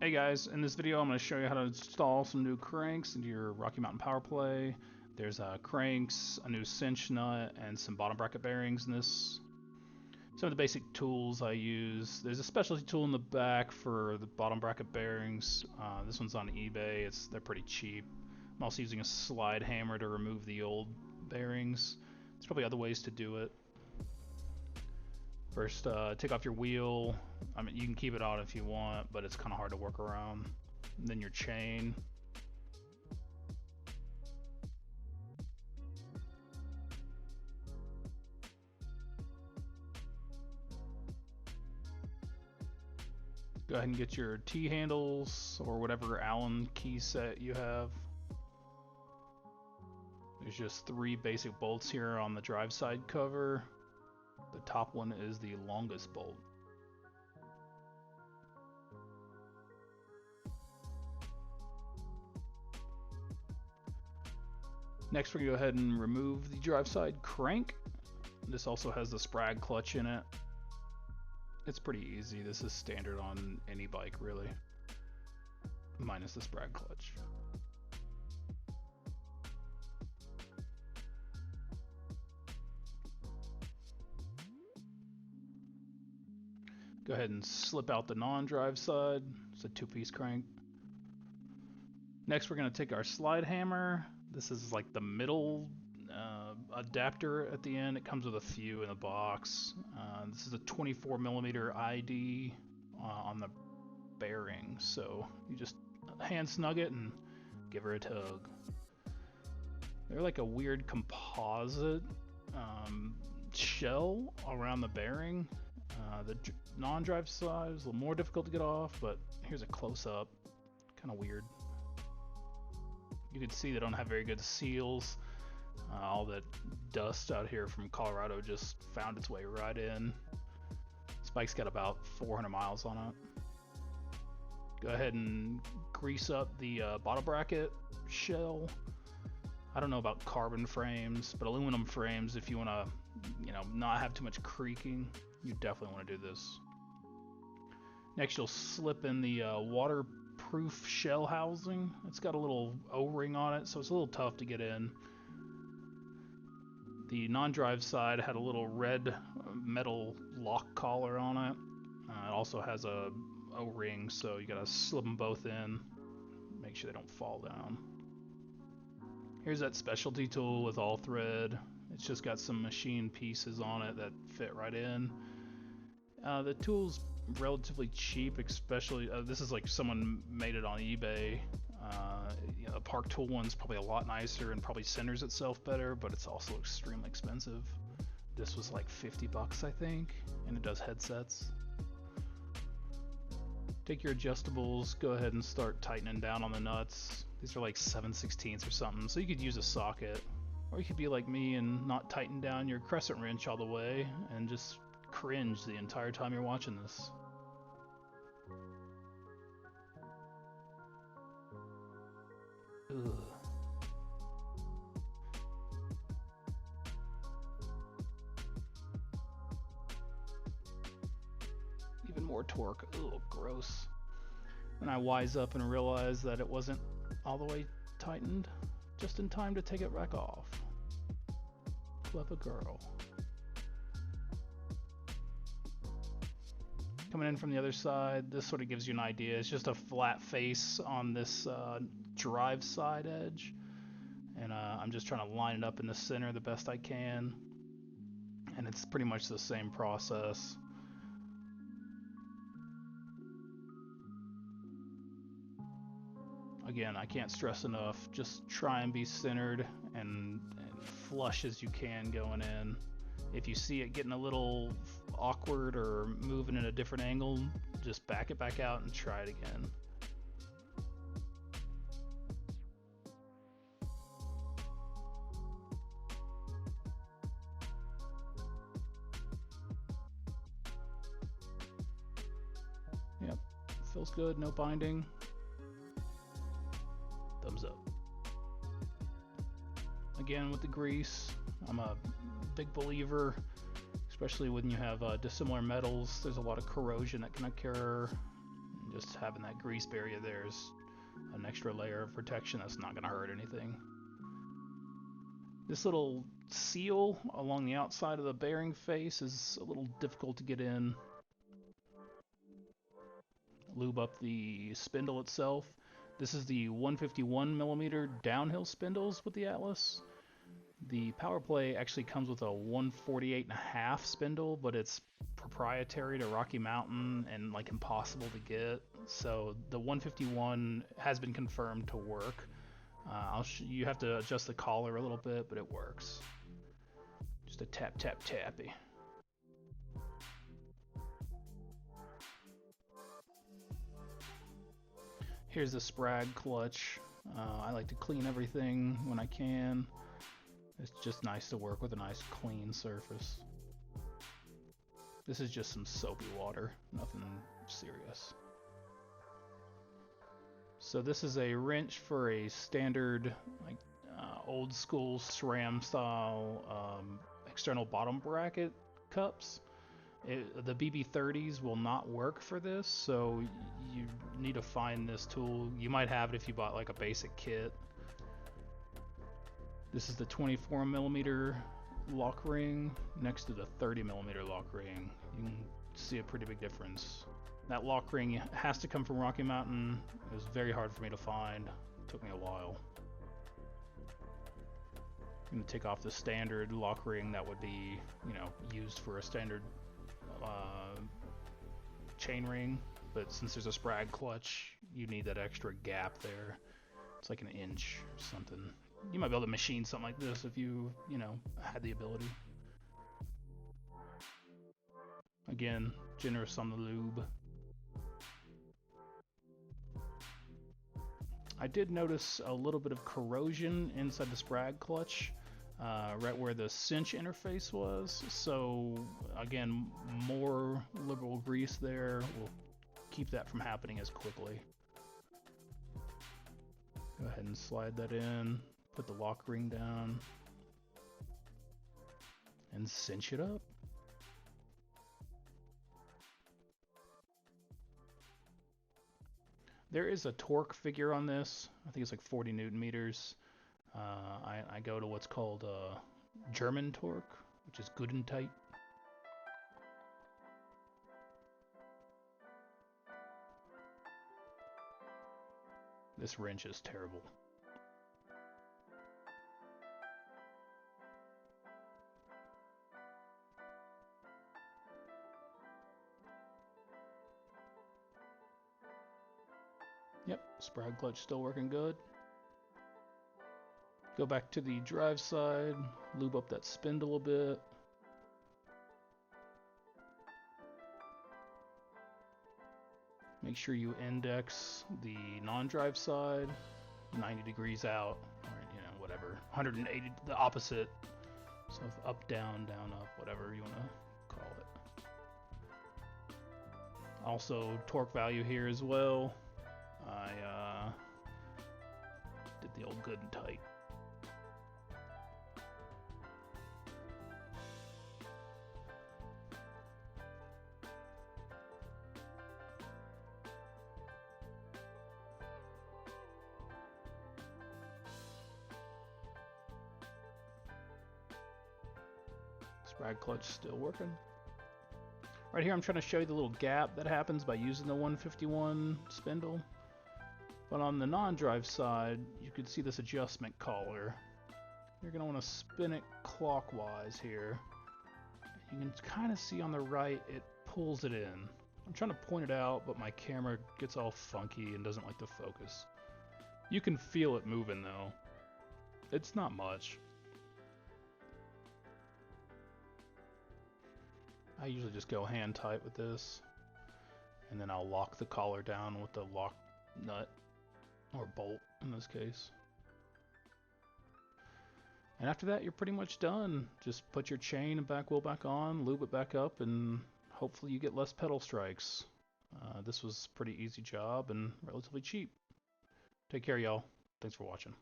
Hey guys, in this video I'm going to show you how to install some new cranks into your RockyMountain Powerplay. There's cranks, a new cinch nut, and some bottom bracket bearings in this. Some of the basic tools I use. There's a specialty tool in the back for the bottom bracket bearings. This one's on eBay. They're pretty cheap. I'm also using a slide hammer to remove the old bearings. There's probably other ways to do it. First, take off your wheel. I mean, you can keep it on if you want, but it's kind of hard to work around. And then your chain. Go ahead and get your T-handles or whatever Allen key set you have. There's just 3 basic bolts here on the drive side cover. The top one is the longest bolt. Next, we're going to go ahead and remove the drive side crank. This also has the spec'd clutch in it. It's pretty easy. This is standard on any bike, really, minus the spec'd clutch. Go ahead and slip out the non-drive side. It's a 2-piece crank. Next, we're going to take our slide hammer. This is like the middle adapter at the end. It comes with a few in the box. This is a 24mm ID on the bearing, so you just hand snug it and give her a tug. They're like a weird composite shell around the bearing. The non-drive side is a little more difficult to get off, but here's a close-up. Kind of weird. You can see they don't have very good seals. All that dust out here from Colorado just found its way right in. This bike's got about 400 miles on it. Go ahead and grease up the bottom bracket shell. I don't know about carbon frames, but aluminum frames, if you want to, not have too much creaking, you definitely want to do this. Next, you'll slip in the waterproof shell housing. It's got a little O-ring on it, so it's a little tough to get in. The non-drive side had a little red metal lock collar on it. It also has a O-ring, so you gotta slip them both in. Make sure they don't fall down. Here's that specialty tool with all thread. It's just got some machine pieces on it that fit right in. The tool's relatively cheap, especially this is like someone made it on eBay. The Park Tool one's probably a lot nicer and probably centers itself better, but it's also extremely expensive. This was like 50 bucks, I think, and it does headsets. Take your adjustables, go ahead and start tightening down on the nuts. These are like 7/16 or something, so you could use a socket. Or you could be like me and not tighten down your crescent wrench all the way and just cringe the entire time you're watching this. Ugh. Even more torque. Ugh, gross. And I wise up and realize that it wasn't all the way tightened just in time to take it back off. Clever girl. Coming in from the other side, this sort of gives you an idea. It's just a flat face on this drive side edge, and I'm just trying to line it up in the center the best I can, and it's pretty much the same process. Again, I can't stress enough, just try and be centered and flush as you can going in. If you see it getting a little awkward or moving in a different angle, just back it back out and try it again. Yep, feels good, no binding. Thumbs up. Again, with the grease, I'm a big believer, especially when you have dissimilar metals. There's a lot of corrosion that can occur. Just having that grease barrier there is an extra layer of protection that's not going to hurt anything. This little seal along the outside of the bearing face is a little difficult to get in. Lube up the spindle itself. This is the 151mm downhill spindles with the Atlas. The Powerplay actually comes with a 148.5 spindle, but it's proprietary to Rocky Mountain and like impossible to get. So the 151 has been confirmed to work. You have to adjust the collar a little bit, but it works. Just a tap, tap, tappy. Here's the sprag clutch. I like to clean everything when I can. It's just nice to work with a nice clean surface. This is just some soapy water, nothing serious. So this is a wrench for a standard, like old school SRAM style external bottom bracket cups. The BB30s will not work for this, so you need to find this tool. You might have it if you bought like a basic kit. This is the 24mm lock ring next to the 30mm lock ring. You can see a pretty big difference. That lock ring has to come from Rocky Mountain. It was very hard for me to find. It took me a while. I'm going to take off the standard lock ring that would be, used for a standard chain ring. But since there's a sprag clutch, you need that extra gap there. It's like an inch or something. You might be able to machine something like this if you had the ability. Again, generous on the lube. I did notice a little bit of corrosion inside the sprag clutch, right where the cinch interface was. So again, more liberal grease there will keep that from happening as quickly. Go ahead and slide that in, put the lock ring down, and cinch it up. There is a torque figure on this. I think it's like 40 Newton meters. I go to what's called German torque, which is good and tight. This wrench is terrible. Yep, sprag clutch still working good. Go back to the drive side, lube up that spindle a bit. Make sure you index the non-drive side 90 degrees out, or whatever, 180, the opposite. So up, down, down, up, whatever you want to call it. Also, torque value here as well. I did the old good and tight. Sprag clutch still working. Right here I'm trying to show you the little gap that happens by using the 151 spindle. But on the non-drive side, you can see this adjustment collar. You're going to want to spin it clockwise here. You can kind of see on the right, it pulls it in. I'm trying to point it out, but my camera gets all funky and doesn't like to focus. You can feel it moving though. It's not much. I usually just go hand tight with this, and then I'll lock the collar down with the lock nut, or bolt in this case. And after that, you're pretty much done. Just put your chain and back wheel back on, lube it back up, and hopefully you get less pedal strikes. This was a pretty easy job and relatively cheap. Take care, y'all. Thanks for watching.